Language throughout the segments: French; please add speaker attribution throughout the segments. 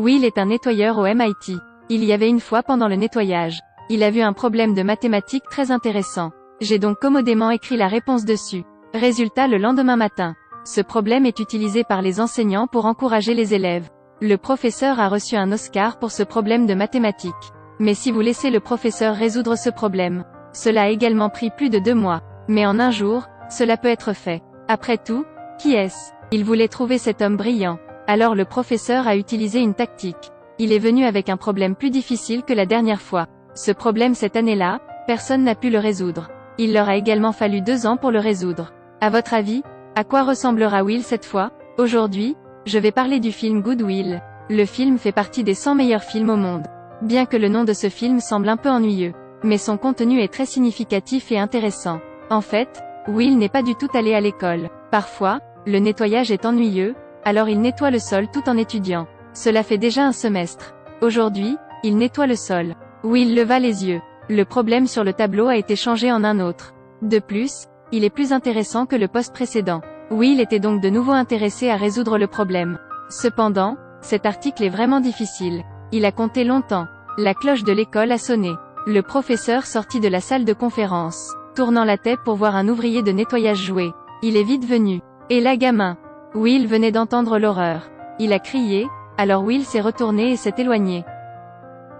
Speaker 1: Will est un nettoyeur au MIT. Il y avait une fois pendant le nettoyage. Il a vu un problème de mathématiques très intéressant. J'ai donc commodément écrit la réponse dessus. Résultat le lendemain matin. Ce problème est utilisé par les enseignants pour encourager les élèves. Le professeur a reçu un Oscar pour ce problème de mathématiques. Mais si vous laissez le professeur résoudre ce problème, cela a également pris plus de 2 mois. Mais en un jour, cela peut être fait. Après tout, qui est-ce? Il voulait trouver cet homme brillant. Alors le professeur a utilisé une tactique. Il est venu avec un problème plus difficile que la dernière fois. Ce problème cette année-là, personne n'a pu le résoudre. Il leur a également fallu 2 ans pour le résoudre. À votre avis, à quoi ressemblera Will cette fois? Aujourd'hui, je vais parler du film Good Will. Le film fait partie des 100 meilleurs films au monde. Bien que le nom de ce film semble un peu ennuyeux, mais son contenu est très significatif et intéressant. En fait, Will n'est pas du tout allé à l'école. Parfois, le nettoyage est ennuyeux, alors il nettoie le sol tout en étudiant. Cela fait déjà un semestre. Aujourd'hui, il nettoie le sol. Will leva les yeux. Le problème sur le tableau a été changé en un autre. De plus, il est plus intéressant que le poste précédent. Will était donc de nouveau intéressé à résoudre le problème. Cependant, cet article est vraiment difficile. Il a compté longtemps. La cloche de l'école a sonné. Le professeur sortit de la salle de conférence, tournant la tête pour voir un ouvrier de nettoyage jouer. Il est vite venu. Et là gamin. Will venait d'entendre l'horreur. Il a crié, alors Will s'est retourné et s'est éloigné.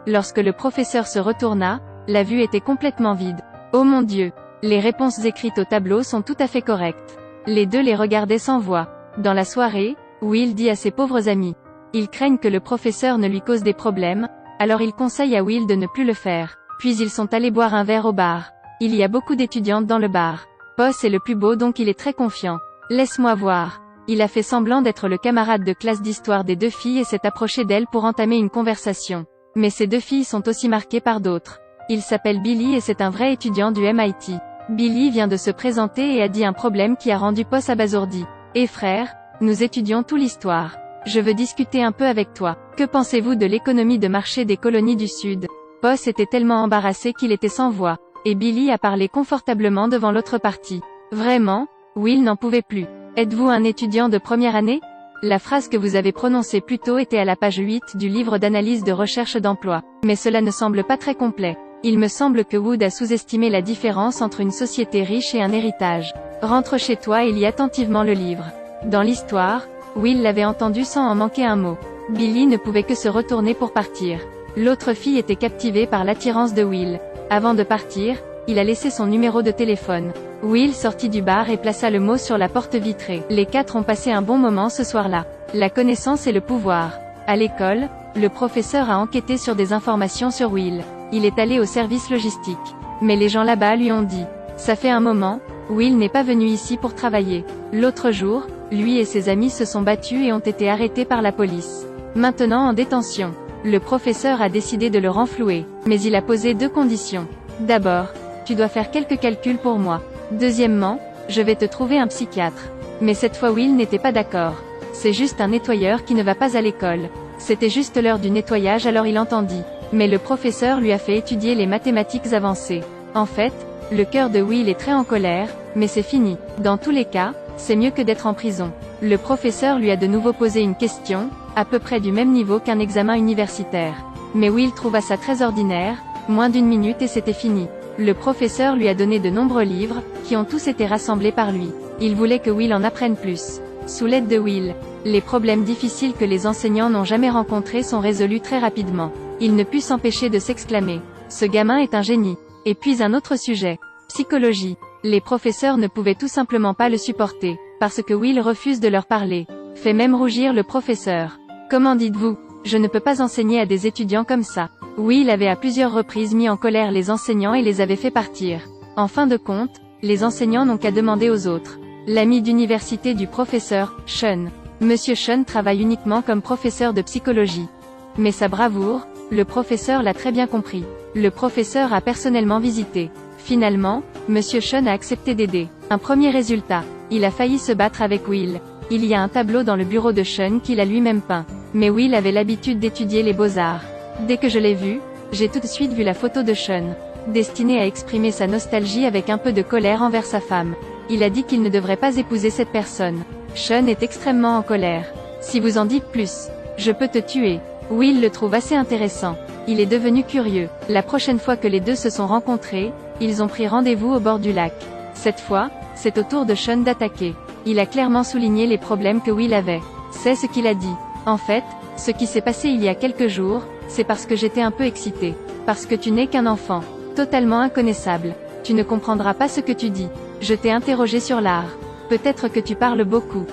Speaker 1: Lorsque le professeur se retourna, la vue était complètement vide. Oh mon Dieu! Les réponses écrites au tableau sont tout à fait correctes. Les deux les regardaient sans voix. Dans la soirée, Will dit à ses pauvres amis. Ils craignent que le professeur ne lui cause des problèmes, alors il conseille à Will de ne plus le faire. Puis ils sont allés boire un verre au bar. Il y a beaucoup d'étudiantes dans le bar. Poss est le plus beau donc il est très confiant. Laisse-moi voir. Il a fait semblant d'être le camarade de classe d'histoire des 2 filles et s'est approché d'elles pour entamer une conversation. Mais ces 2 filles sont aussi marquées par d'autres. Il s'appelle Billy et c'est un vrai étudiant du MIT. Billy vient de se présenter et a dit un problème qui a rendu Poss abasourdi. Et frère, nous étudions toute l'histoire. Je veux discuter un peu avec toi. Que pensez-vous de l'économie de marché des colonies du Sud? Poss était tellement embarrassé qu'il était sans voix. Et Billy a parlé confortablement devant l'autre partie. Vraiment, Will n'en pouvait plus. Êtes-vous un étudiant de première année? La phrase que vous avez prononcée plus tôt était à la page 8 du livre d'analyse de recherche d'emploi. Mais cela ne semble pas très complet. Il me semble que Wood a sous-estimé la différence entre une société riche et un héritage. Rentre chez toi et lis attentivement le livre. Dans l'histoire, Will l'avait entendu sans en manquer un mot. Billy ne pouvait que se retourner pour partir. L'autre fille était captivée par l'attirance de Will. Avant de partir, il a laissé son numéro de téléphone. Will sortit du bar et plaça le mot sur la porte vitrée. Les 4 ont passé un bon moment ce soir-là. La connaissance et le pouvoir. À l'école, le professeur a enquêté sur des informations sur Will. Il est allé au service logistique. Mais les gens là-bas lui ont dit. Ça fait un moment, Will n'est pas venu ici pour travailler. L'autre jour, lui et ses amis se sont battus et ont été arrêtés par la police. Maintenant en détention. Le professeur a décidé de le renflouer. Mais il a posé 2 conditions. D'abord, tu dois faire quelques calculs pour moi. Deuxièmement, je vais te trouver un psychiatre. Mais cette fois Will n'était pas d'accord. C'est juste un nettoyeur qui ne va pas à l'école. C'était juste l'heure du nettoyage alors il entendit. Mais le professeur lui a fait étudier les mathématiques avancées. En fait, le cœur de Will est très en colère, mais c'est fini. Dans tous les cas, c'est mieux que d'être en prison. Le professeur lui a de nouveau posé une question, à peu près du même niveau qu'un examen universitaire. Mais Will trouva ça très ordinaire, moins d'1 minute et c'était fini. Le professeur lui a donné de nombreux livres, qui ont tous été rassemblés par lui. Il voulait que Will en apprenne plus. Sous l'aide de Will, les problèmes difficiles que les enseignants n'ont jamais rencontrés sont résolus très rapidement. Il ne put s'empêcher de s'exclamer. Ce gamin est un génie. Et puis un autre sujet. Psychologie. Les professeurs ne pouvaient tout simplement pas le supporter, parce que Will refuse de leur parler. Fait même rougir le professeur. Comment dites-vous? Je ne peux pas enseigner à des étudiants comme ça. Will avait à plusieurs reprises mis en colère les enseignants et les avait fait partir. En fin de compte, les enseignants n'ont qu'à demander aux autres. L'ami d'université du professeur, Sean. Monsieur Sean travaille uniquement comme professeur de psychologie. Mais sa bravoure, le professeur l'a très bien compris. Le professeur a personnellement visité. Finalement, Monsieur Sean a accepté d'aider. Un premier résultat. Il a failli se battre avec Will. Il y a un tableau dans le bureau de Sean qu'il a lui-même peint. Mais Will avait l'habitude d'étudier les beaux-arts. Dès que je l'ai vu, j'ai tout de suite vu la photo de Sean. Destiné à exprimer sa nostalgie avec un peu de colère envers sa femme. Il a dit qu'il ne devrait pas épouser cette personne. Sean est extrêmement en colère. Si vous en dites plus, je peux te tuer. Will le trouve assez intéressant. Il est devenu curieux. La prochaine fois que les deux se sont rencontrés, ils ont pris rendez-vous au bord du lac. Cette fois, c'est au tour de Sean d'attaquer. Il a clairement souligné les problèmes que Will avait. C'est ce qu'il a dit. En fait, ce qui s'est passé il y a quelques jours, c'est parce que j'étais un peu excité. Parce que tu n'es qu'un enfant. Totalement inconnaissable. Tu ne comprendras pas ce que tu dis. Je t'ai interrogé sur l'art. Peut-être que tu parles beaucoup.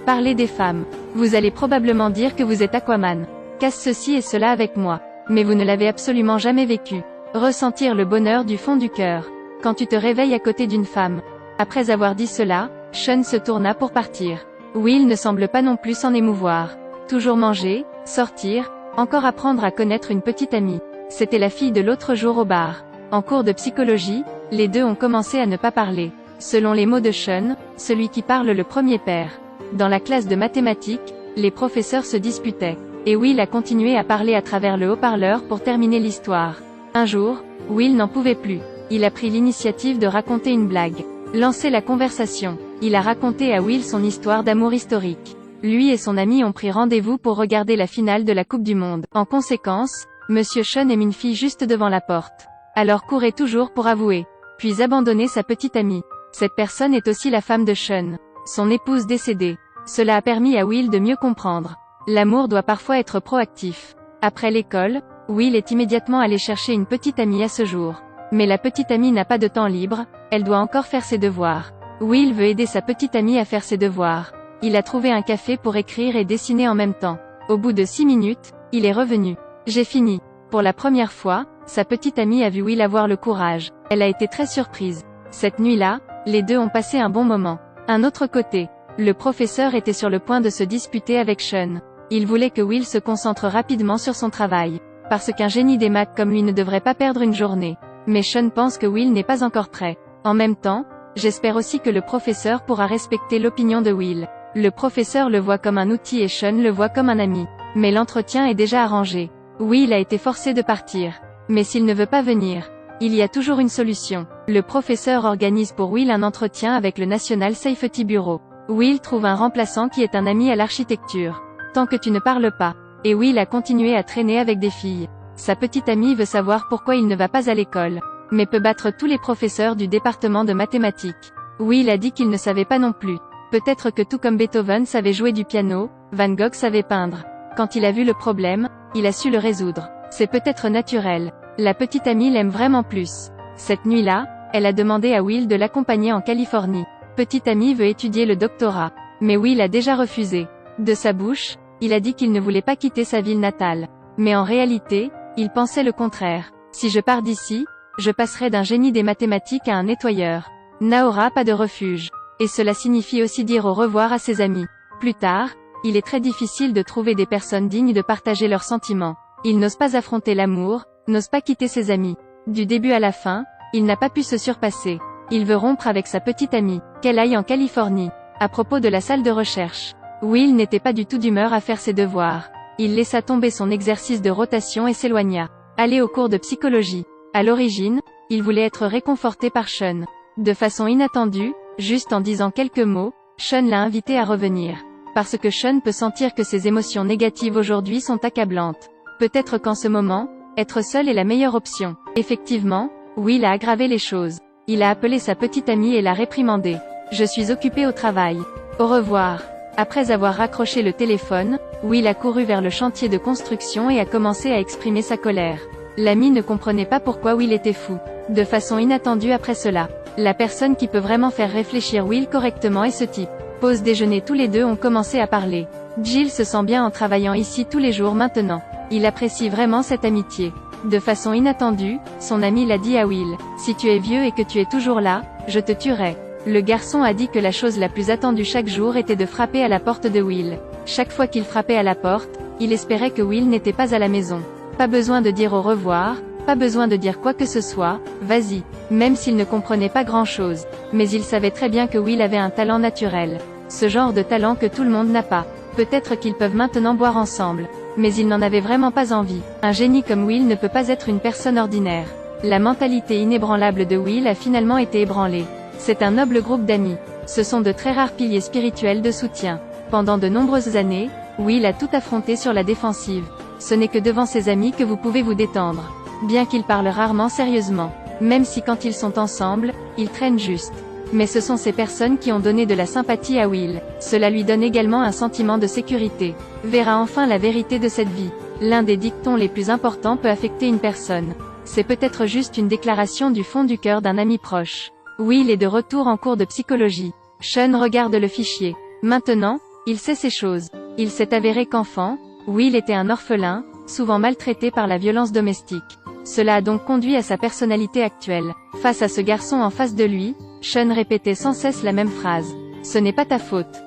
Speaker 1: Parlez des femmes. Vous allez probablement dire que vous êtes Aquaman. Casse ceci et cela avec moi. Mais vous ne l'avez absolument jamais vécu. Ressentir le bonheur du fond du cœur. Quand tu te réveilles à côté d'une femme. Après avoir dit cela, Sean se tourna pour partir. Will ne semble pas non plus s'en émouvoir. Toujours manger, sortir, encore apprendre à connaître une petite amie. C'était la fille de l'autre jour au bar. En cours de psychologie, les deux ont commencé à ne pas parler. Selon les mots de Sean, celui qui parle le premier perd. Dans la classe de mathématiques, les professeurs se disputaient. Et Will a continué à parler à travers le haut-parleur pour terminer l'histoire. Un jour, Will n'en pouvait plus. Il a pris l'initiative de raconter une blague. Lancer la conversation. Il a raconté à Will son histoire d'amour historique. Lui et son ami ont pris rendez-vous pour regarder la finale de la Coupe du Monde. En conséquence, Monsieur Sean aime une fille juste devant la porte. Alors courez toujours pour avouer. Puis abandonner sa petite amie. Cette personne est aussi la femme de Sean. Son épouse décédée. Cela a permis à Will de mieux comprendre. L'amour doit parfois être proactif. Après l'école, Will est immédiatement allé chercher une petite amie à ce jour. Mais la petite amie n'a pas de temps libre, elle doit encore faire ses devoirs. Will veut aider sa petite amie à faire ses devoirs. Il a trouvé un café pour écrire et dessiner en même temps. Au bout de 6 minutes, il est revenu. J'ai fini. Pour la première fois, sa petite amie a vu Will avoir le courage. Elle a été très surprise. Cette nuit-là, les deux ont passé un bon moment. Un autre côté, le professeur était sur le point de se disputer avec Sean. Il voulait que Will se concentre rapidement sur son travail. Parce qu'un génie des maths comme lui ne devrait pas perdre une journée. Mais Sean pense que Will n'est pas encore prêt. En même temps, j'espère aussi que le professeur pourra respecter l'opinion de Will. Le professeur le voit comme un outil et Sean le voit comme un ami. Mais l'entretien est déjà arrangé. Will a été forcé de partir. Mais s'il ne veut pas venir, il y a toujours une solution. Le professeur organise pour Will un entretien avec le National Safety Bureau. Will trouve un remplaçant qui est un ami à l'architecture. Tant que tu ne parles pas. Et Will a continué à traîner avec des filles. Sa petite amie veut savoir pourquoi il ne va pas à l'école. Mais peut battre tous les professeurs du département de mathématiques. Will a dit qu'il ne savait pas non plus. Peut-être que tout comme Beethoven savait jouer du piano, Van Gogh savait peindre. Quand il a vu le problème, il a su le résoudre. C'est peut-être naturel. La petite amie l'aime vraiment plus. Cette nuit-là, elle a demandé à Will de l'accompagner en Californie. Petite amie veut étudier le doctorat. Mais Will a déjà refusé. De sa bouche, il a dit qu'il ne voulait pas quitter sa ville natale. Mais en réalité, il pensait le contraire. Si je pars d'ici, je passerai d'un génie des mathématiques à un nettoyeur. N'aura pas de refuge. Et cela signifie aussi dire au revoir à ses amis. Plus tard, il est très difficile de trouver des personnes dignes de partager leurs sentiments. Il n'ose pas affronter l'amour, n'ose pas quitter ses amis. Du début à la fin, il n'a pas pu se surpasser. Il veut rompre avec sa petite amie. Qu'elle aille en Californie. À propos de la salle de recherche. Will n'était pas du tout d'humeur à faire ses devoirs. Il laissa tomber son exercice de rotation et s'éloigna. Aller au cours de psychologie. À l'origine, il voulait être réconforté par Sean. De façon inattendue, juste en disant quelques mots, Sean l'a invité à revenir. Parce que Sean peut sentir que ses émotions négatives aujourd'hui sont accablantes. Peut-être qu'en ce moment, être seul est la meilleure option. Effectivement, Will a aggravé les choses. Il a appelé sa petite amie et l'a réprimandée. Je suis occupé au travail. Au revoir. Après avoir raccroché le téléphone, Will a couru vers le chantier de construction et a commencé à exprimer sa colère. L'ami ne comprenait pas pourquoi Will était fou. De façon inattendue après cela, la personne qui peut vraiment faire réfléchir Will correctement est ce type. Pause déjeuner, tous les deux ont commencé à parler. Jill se sent bien en travaillant ici tous les jours maintenant. Il apprécie vraiment cette amitié. De façon inattendue, son ami l'a dit à Will. Si tu es vieux et que tu es toujours là, je te tuerai. Le garçon a dit que la chose la plus attendue chaque jour était de frapper à la porte de Will. Chaque fois qu'il frappait à la porte, il espérait que Will n'était pas à la maison. Pas besoin de dire au revoir, pas besoin de dire quoi que ce soit, vas-y. Même s'il ne comprenait pas grand-chose. Mais il savait très bien que Will avait un talent naturel. Ce genre de talent que tout le monde n'a pas. Peut-être qu'ils peuvent maintenant boire ensemble. Mais il n'en avait vraiment pas envie. Un génie comme Will ne peut pas être une personne ordinaire. La mentalité inébranlable de Will a finalement été ébranlée. C'est un noble groupe d'amis. Ce sont de très rares piliers spirituels de soutien. Pendant de nombreuses années, Will a tout affronté sur la défensive. Ce n'est que devant ses amis que vous pouvez vous détendre. Bien qu'ils parlent rarement sérieusement. Même si quand ils sont ensemble, ils traînent juste. Mais ce sont ces personnes qui ont donné de la sympathie à Will. Cela lui donne également un sentiment de sécurité. Verra enfin la vérité de cette vie. L'un des dictons les plus importants peut affecter une personne. C'est peut-être juste une déclaration du fond du cœur d'un ami proche. Will est de retour en cours de psychologie. Sean regarde le fichier. Maintenant, il sait ces choses. Il s'est avéré qu'enfant, Will était un orphelin, souvent maltraité par la violence domestique. Cela a donc conduit à sa personnalité actuelle. Face à ce garçon en face de lui, Sean répétait sans cesse la même phrase. « Ce n'est pas ta faute. »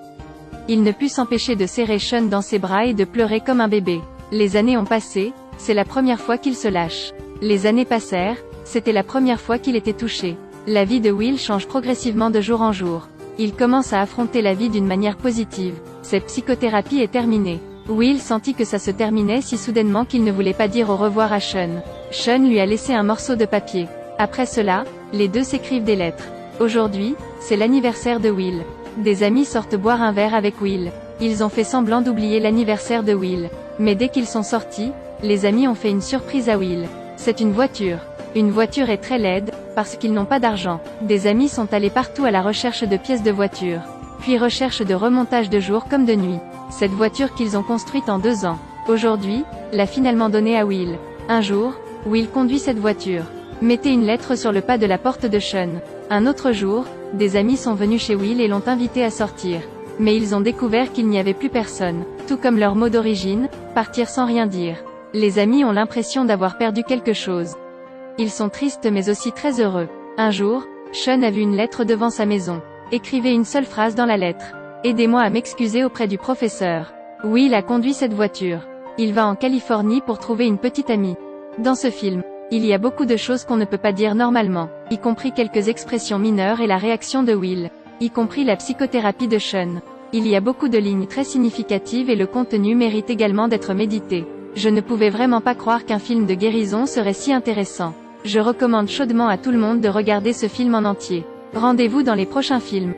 Speaker 1: Il ne put s'empêcher de serrer Sean dans ses bras et de pleurer comme un bébé. Les années ont passé, c'est la première fois qu'il se lâche. Les années passèrent, c'était la première fois qu'il était touché. La vie de Will change progressivement de jour en jour. Il commence à affronter la vie d'une manière positive. Cette psychothérapie est terminée. Will sentit que ça se terminait si soudainement qu'il ne voulait pas dire au revoir à Sean. Sean lui a laissé un morceau de papier. Après cela, les deux s'écrivent des lettres. Aujourd'hui, c'est l'anniversaire de Will. Des amis sortent boire un verre avec Will. Ils ont fait semblant d'oublier l'anniversaire de Will. Mais dès qu'ils sont sortis, les amis ont fait une surprise à Will. C'est une voiture. Une voiture est très laide, parce qu'ils n'ont pas d'argent. Des amis sont allés partout à la recherche de pièces de voiture. Puis recherche de remontage de jour comme de nuit. Cette voiture qu'ils ont construite en 2 ans. Aujourd'hui, l'a finalement donnée à Will. Un jour, Will conduit cette voiture. Mettez une lettre sur le pas de la porte de Sean. Un autre jour, des amis sont venus chez Will et l'ont invité à sortir. Mais ils ont découvert qu'il n'y avait plus personne. Tout comme leur mot d'origine, partir sans rien dire. Les amis ont l'impression d'avoir perdu quelque chose. Ils sont tristes mais aussi très heureux. Un jour, Sean a vu une lettre devant sa maison. Écrivez une seule phrase dans la lettre. Aidez-moi à m'excuser auprès du professeur. Will a conduit cette voiture. Il va en Californie pour trouver une petite amie. Dans ce film, il y a beaucoup de choses qu'on ne peut pas dire normalement, y compris quelques expressions mineures et la réaction de Will, y compris la psychothérapie de Sean. Il y a beaucoup de lignes très significatives et le contenu mérite également d'être médité. Je ne pouvais vraiment pas croire qu'un film de guérison serait si intéressant. Je recommande chaudement à tout le monde de regarder ce film en entier. Rendez-vous dans les prochains films.